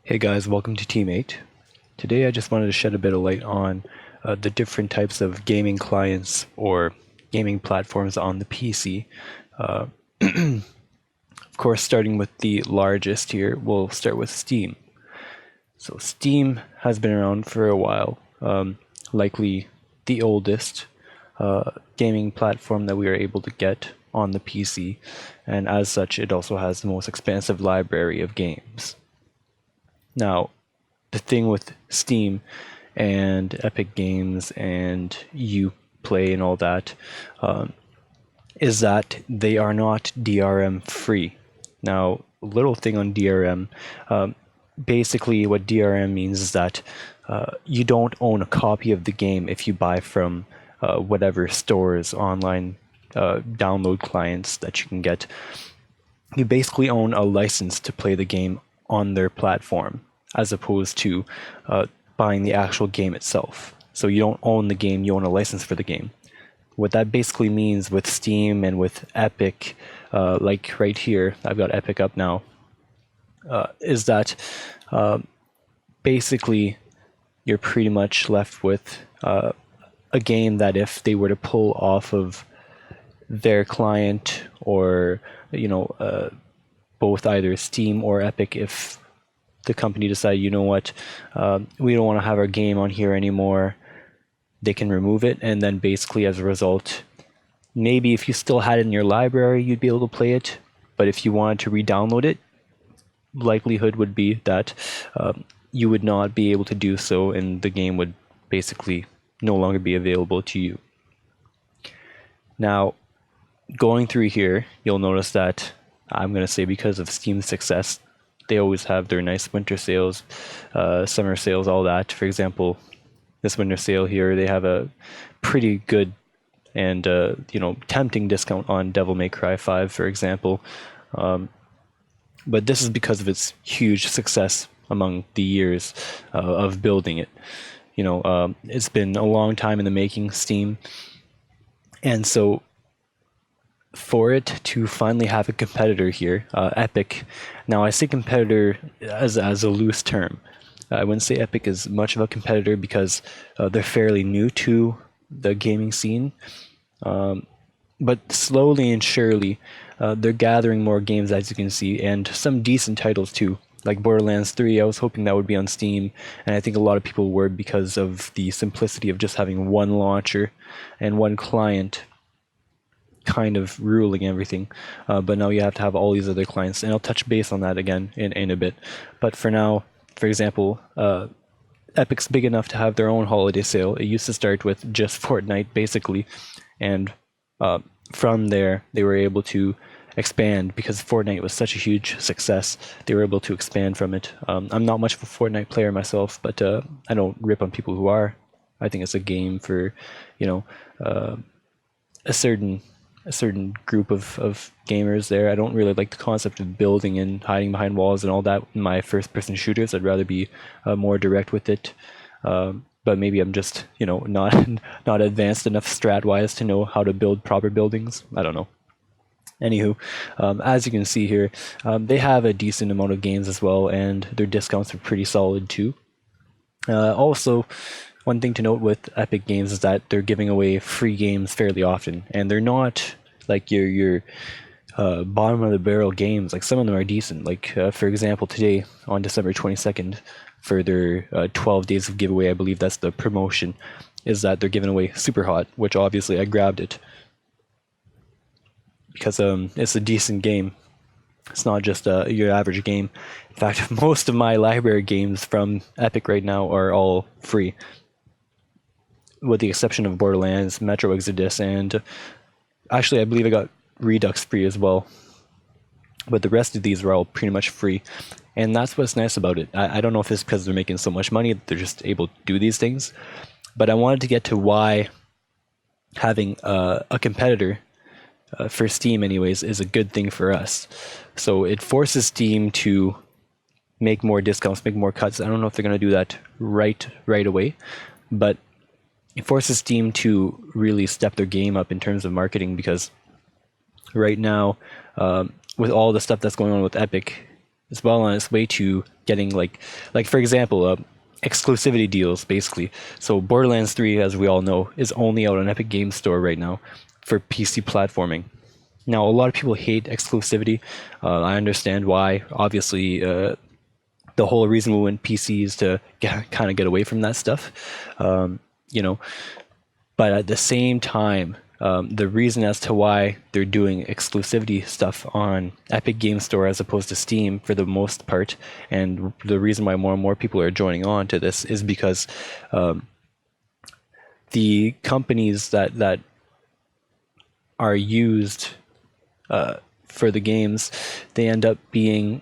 Hey guys, welcome to Teammate. Today I just wanted to shed a bit of light on the different types of gaming clients or gaming platforms on the PC. Uh, of course, starting with the largest here, we'll start with Steam. So Steam has been around for a while, likely the oldest gaming platform that we are able to get on the PC, and as such, it also has the most expansive library of games. Now, the thing with Steam and Epicgames and Uplay and all that is that they are not DRM free. Now, little thing on DRM, basically what DRM means is that you don't own a copy of the game if you buy from whatever stores, online download clients that you can get. You basically own a license to play the game on their platform, as opposed to buying the actual game itself. So you don't own the game, you own a license for the game. What that basically means with Steam and with Epic, like right here, I've got Epic up now, is that basically you're pretty much left with a game that if they were to pull off of their client or, both either Steam or Epic, if the company decide, you know what, we don't want to have our game on here anymore, they can remove it, and then basically as a result, maybe if you still had it in your library, you'd be able to play it, but if you wanted to re-download it, likelihood would be that you would not be able to do so, and the game would basically no longer be available to you. Now, going through here, you'll notice that I'm going to say because of Steam's success, they always have their nice winter sales, summer sales, all that. For example, this winter sale here, they have a pretty good and tempting discount on Devil May Cry 5, for example. But this is because of its huge success among the years of building it. It's been a long time in the making, Steam, and so for it to finally have a competitor here, Epic. Now I say competitor as a loose term. I wouldn't say Epic is much of a competitor because they're fairly new to the gaming scene. But slowly and surely, they're gathering more games, as you can see, and some decent titles too. Like Borderlands 3, I was hoping that would be on Steam, and I think a lot of people were because of the simplicity of just having one launcher and one client kind of ruling everything, but now you have to have all these other clients, and I'll touch base on that again in a bit. But for now, for example, Epic's big enough to have their own holiday sale. It used to start with just Fortnite basically, and from there they were able to expand because Fortnite was such a huge success. They were able to expand from it. I'm not much of a Fortnite player myself, but I don't rip on people who are. I think it's a game for a certain group of gamers there. I don't really like the concept of building and hiding behind walls and all that in my first-person shooters. I'd rather be more direct with it. But maybe I'm just, not advanced enough strat-wise to know how to build proper buildings. I don't know. Anywho, as you can see here, they have a decent amount of games as well, and their discounts are pretty solid too. Also, one thing to note with Epicgames is that they're giving away free games fairly often, and they're not like your bottom of the barrel games. Like some of them are decent. Like for example, today on December 22nd, for their 12 days of giveaway, I believe that's the promotion, is that they're giving away Super Hot, which obviously I grabbed it because it's a decent game. It's not just your average game. In fact, most of my library games from Epic right now are all free, with the exception of Borderlands, Metro Exodus, and actually I believe I got Redux free as well. But the rest of these are all pretty much free, and that's what's nice about it. I don't know if it's because they're making so much money that they're just able to do these things, but I wanted to get to why having a competitor for Steam anyways is a good thing for us. So it forces Steam to make more discounts, make more cuts. I don't know if they're going to do that right away, but it forces Steam to really step their game up in terms of marketing, because right now, with all the stuff that's going on with Epic, It's well on its way to getting like for example, exclusivity deals basically. So Borderlands 3, as we all know, is only out on Epic Games Store right now for PC platforming. Now, a lot of people hate exclusivity. I understand why. Obviously, the whole reason we went PC is to kind of get away from that stuff, you know. But at the same time, the reason as to why they're doing exclusivity stuff on Epic Game Store as opposed to Steam for the most part, and the reason why more and more people are joining on to this is because the companies that are used for the games, they end up being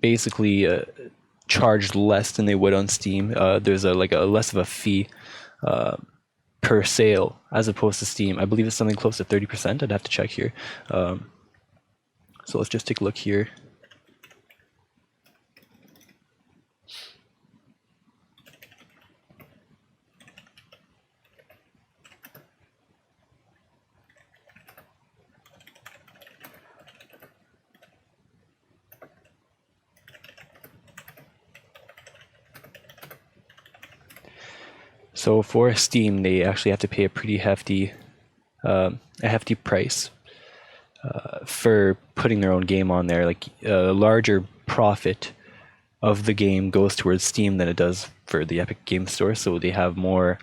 basically charged less than they would on Steam. There's a less of a fee per sale as opposed to Steam. I believe it's something close to 30%. I'd have to check here. So let's just take a look here. So for Steam, they actually have to pay a pretty hefty price for putting their own game on there. Like a larger profit of the game goes towards Steam than it does for the Epic Game Store. So they have more,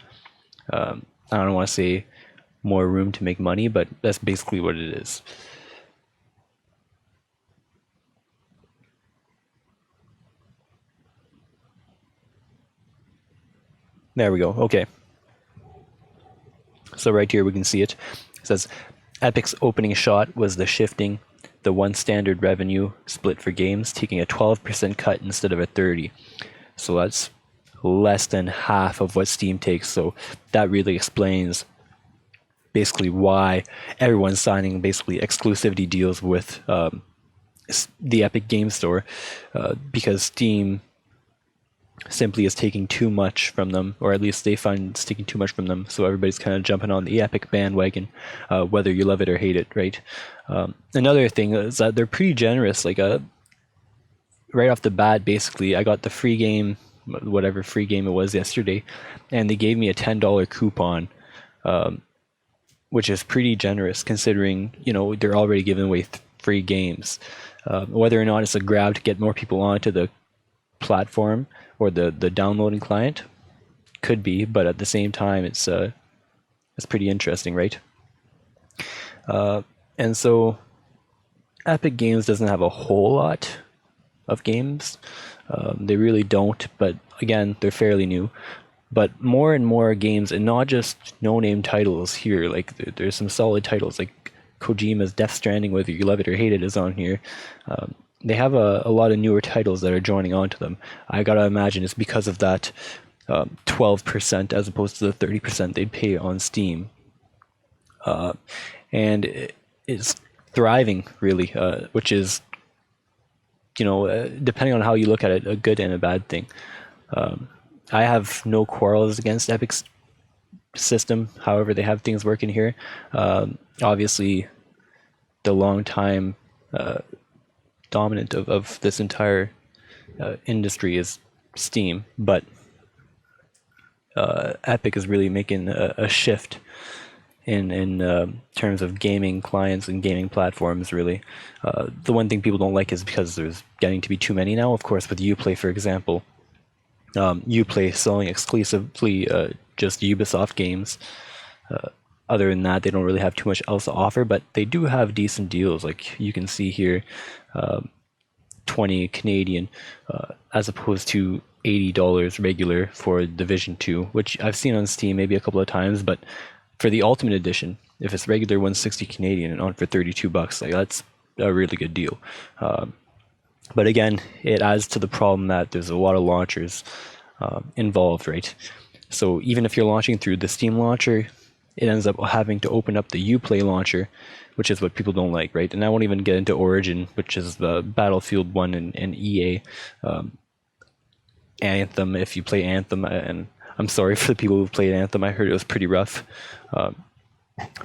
I don't want to say more room to make money, but that's basically what it is. There we go. Okay. So right here we can see it. It says Epic's opening shot was the shifting, the one standard revenue split for games, taking a 12% cut instead of a 30%. So that's less than half of what Steam takes. So that really explains basically why everyone's signing basically exclusivity deals with the Epic Game Store, because Steam simply is taking too much from them, or at least they find it's taking too much from them. So everybody's kind of jumping on the Epic bandwagon, whether you love it or hate it, right? Another thing is that they're pretty generous. Like right off the bat, basically, I got the free game, whatever free game it was yesterday, and they gave me a $10 coupon, which is pretty generous considering, you know, they're already giving away free games. Whether or not it's a grab to get more people onto the platform or the downloading client, could be, but at the same time, it's pretty interesting, right? And so Epic Games doesn't have a whole lot of games. They really don't, but again, they're fairly new. But more and more games, and not just no-name titles here. Like there's some solid titles, like Kojima's Death Stranding, whether you love it or hate it, is on here. They have a lot of newer titles that are joining onto them. I gotta imagine it's because of that 12% as opposed to the 30% they'd pay on Steam. And it's thriving, really, which is, you know, depending on how you look at it, a good and a bad thing. I have no quarrels against Epic's system, however they have things working here. Obviously, the long time dominant of this entire industry is Steam, but Epic is really making a shift in terms of gaming clients and gaming platforms, really. The one thing people don't like is because there's getting to be too many now. Of course, with Uplay, for example, Uplay selling exclusively just Ubisoft games. Other than that, they don't really have too much else to offer, but they do have decent deals. Like you can see here, 20 Canadian, as opposed to $80 regular for Division 2, which I've seen on Steam maybe a couple of times, but for the Ultimate Edition, if it's regular 160 Canadian and on for $32, like that's a really good deal. But again, it adds to the problem that there's a lot of launchers involved, right? So even if you're launching through the Steam launcher, it ends up having to open up the Uplay launcher, which is what people don't like, right? And I won't even get into Origin, which is the Battlefield 1 and EA. Anthem, if you play Anthem, and I'm sorry for the people who played Anthem, I heard it was pretty rough.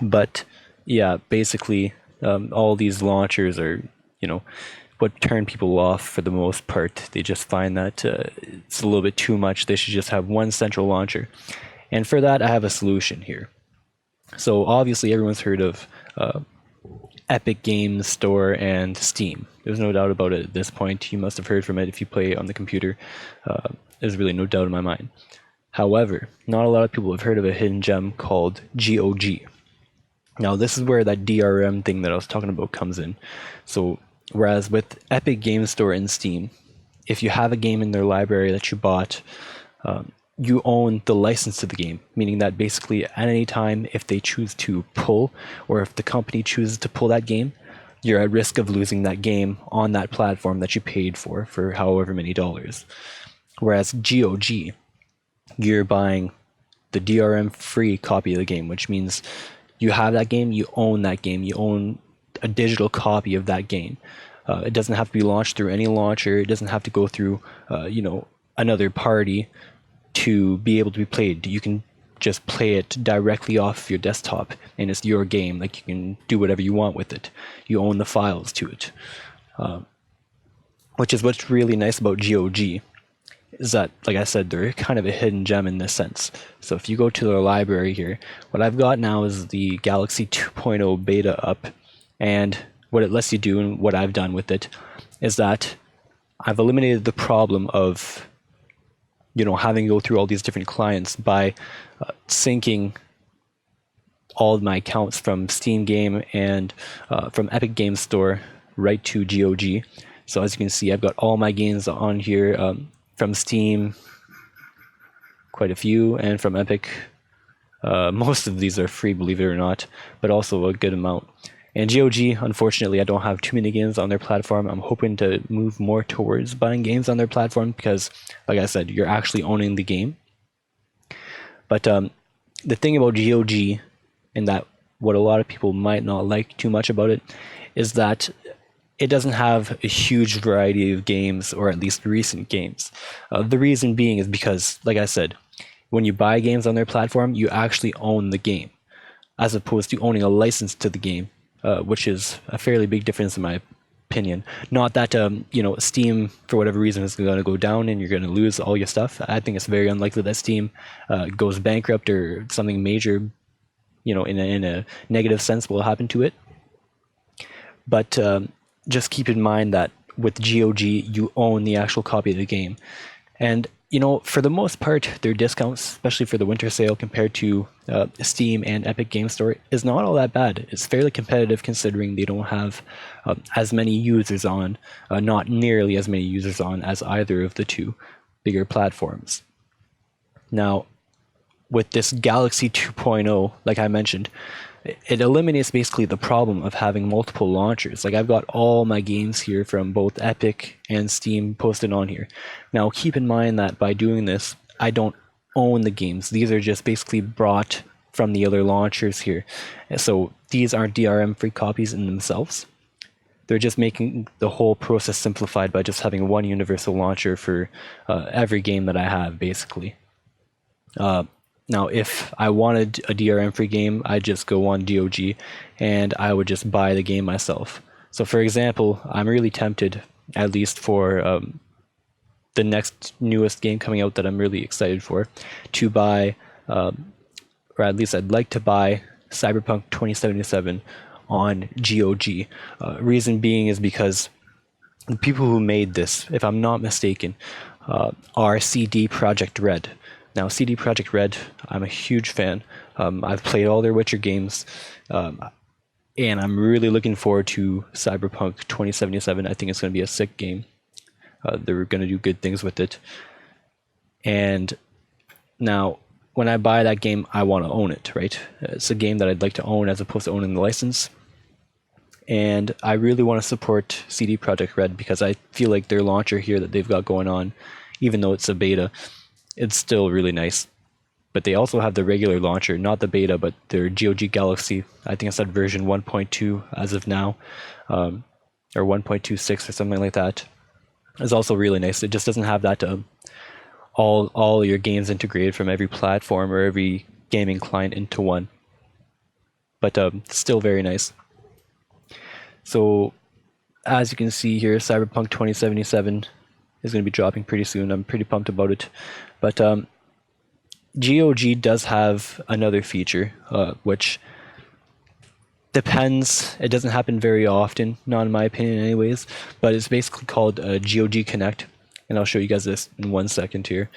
But yeah, basically, all these launchers are, you know, what turn people off for the most part. They just find that it's a little bit too much. They should just have one central launcher. And for that, I have a solution here. So obviously everyone's heard of Epicgames Store and Steam. There's no doubt about it at this point. You must have heard from it if you play on the computer. There's really no doubt in my mind. However, not a lot of people have heard of a hidden gem called GOG. Now, this is where that DRM thing that I was talking about comes in. So, whereas with Epicgames Store and Steam, if you have a game in their library that you bought, you own the license to the game, meaning that basically at any time, if they choose to pull, or if the company chooses to pull that game, you're at risk of losing that game on that platform that you paid for however many dollars. Whereas GOG, you're buying the DRM free copy of the game, which means you have that game, you own that game, you own a digital copy of that game. It doesn't have to be launched through any launcher. It doesn't have to go through, another party to be able to be played. You can just play it directly off your desktop, and it's your game. Like, you can do whatever you want with it. You own the files to it, which is what's really nice about GOG. Is that, like I said, they're kind of a hidden gem in this sense. So if you go to their library here, what I've got now is the Galaxy 2.0 beta up, and what it lets you do, and what I've done with it, is that I've eliminated the problem of having to go through all these different clients by syncing all of my accounts from Steam Game and from Epicgames Store right to GOG. So as you can see, I've got all my games on here, from Steam, quite a few, and from Epic. Most of these are free, believe it or not, but also a good amount. And GOG, unfortunately, I don't have too many games on their platform. I'm hoping to move more towards buying games on their platform because, like I said, you're actually owning the game. But the thing about GOG, and that what a lot of people might not like too much about it, is that it doesn't have a huge variety of games, or at least recent games. The reason being is because, like I said, when you buy games on their platform, you actually own the game, as opposed to owning a license to the game. Which is a fairly big difference in my opinion. Not that Steam, for whatever reason, is going to go down and you're going to lose all your stuff. I think it's very unlikely that Steam goes bankrupt or something major, in a negative sense will happen to it. But just keep in mind that with GOG, you own the actual copy of the game. And for the most part, their discounts, especially for the winter sale compared to Steam and Epicgames Store, is not all that bad. It's fairly competitive considering they don't have as many users on, not nearly as many users on as either of the two bigger platforms. Now, with this Galaxy 2.0, like I mentioned, it eliminates basically the problem of having multiple launchers. Like, I've got all my games here from both Epic and Steam posted on here. Now, keep in mind that by doing this, I don't own the games. These are just basically brought from the other launchers here. So these aren't DRM free copies in themselves. They're just making the whole process simplified by just having one universal launcher for every game that I have, basically. Now, if I wanted a DRM-free game, I'd just go on GOG and I would just buy the game myself. So, for example, I'm really tempted, at least for the next newest game coming out that I'm really excited for, to buy, or at least I'd like to buy Cyberpunk 2077 on GOG. Reason being is because the people who made this, if I'm not mistaken, are CD Projekt Red. Now, CD Projekt Red, I'm a huge fan. I've played all their Witcher games, and I'm really looking forward to Cyberpunk 2077. I think it's going to be a sick game. They're going to do good things with it. And now, when I buy that game, I want to own it, right? It's a game that I'd like to own as opposed to owning the license. And I really want to support CD Projekt Red because I feel like their launcher here that they've got going on, even though it's a beta, it's still really nice. But they also have the regular launcher, not the beta, but their GOG Galaxy. I think it's at version 1.2 as of now, or 1.26 or something like that. It's also really nice. It just doesn't have that all your games integrated from every platform or every gaming client into one. But still very nice. So as you can see here, Cyberpunk 2077 is going to be dropping pretty soon. I'm pretty pumped about it. But GOG does have another feature, which depends. It doesn't happen very often, not in my opinion anyways, but it's basically called GOG Connect. And I'll show you guys this in 1 second here.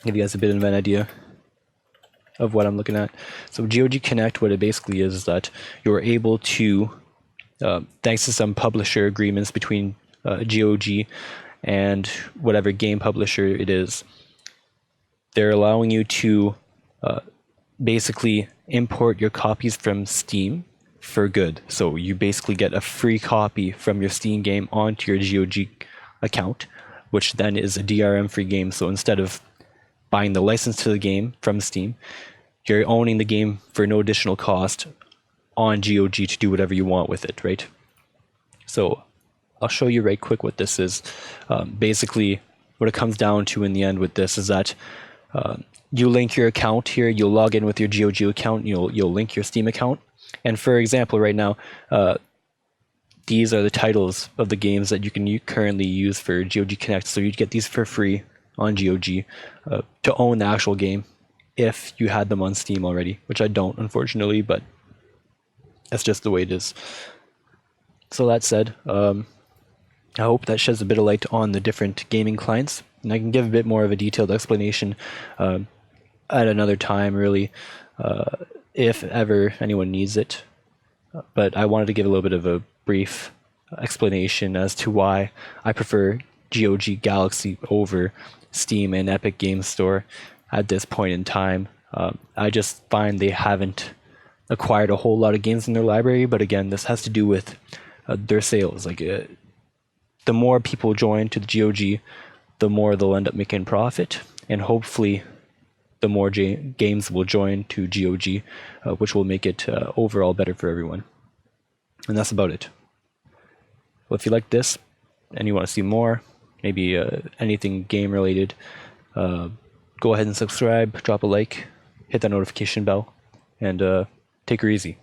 Give you guys a bit of an idea of what I'm looking at. So GOG Connect, what it basically is that you're able to, thanks to some publisher agreements between GOG and whatever game publisher it is, they're allowing you to basically import your copies from Steam for good. So you basically get a free copy from your Steam game onto your GOG account, which then is a DRM-free game. So instead of buying the license to the game from Steam, you're owning the game for no additional cost on GOG to do whatever you want with it, right? So I'll show you right quick what this is. Basically, what it comes down to in the end with this is that you link your account here, you'll log in with your GOG account, you'll link your Steam account. And for example, right now, these are the titles of the games that you can currently use for GOG Connect. So you'd get these for free on GOG to own the actual game if you had them on Steam already, which I don't, unfortunately, but that's just the way it is. So that said, I hope that sheds a bit of light on the different gaming clients, and I can give a bit more of a detailed explanation at another time, really, if ever anyone needs it. But I wanted to give a little bit of a brief explanation as to why I prefer GOG Galaxy over Steam and Epic Games Store at this point in time. I just find they haven't acquired a whole lot of games in their library, but again, this has to do with their sales. Like, the more people join to the GOG, the more they'll end up making profit, and hopefully the more games will join to GOG, which will make it overall better for everyone. And that's about it. Well, if you like this and you want to see more, maybe anything game related, go ahead and subscribe, drop a like, hit that notification bell, and take her easy.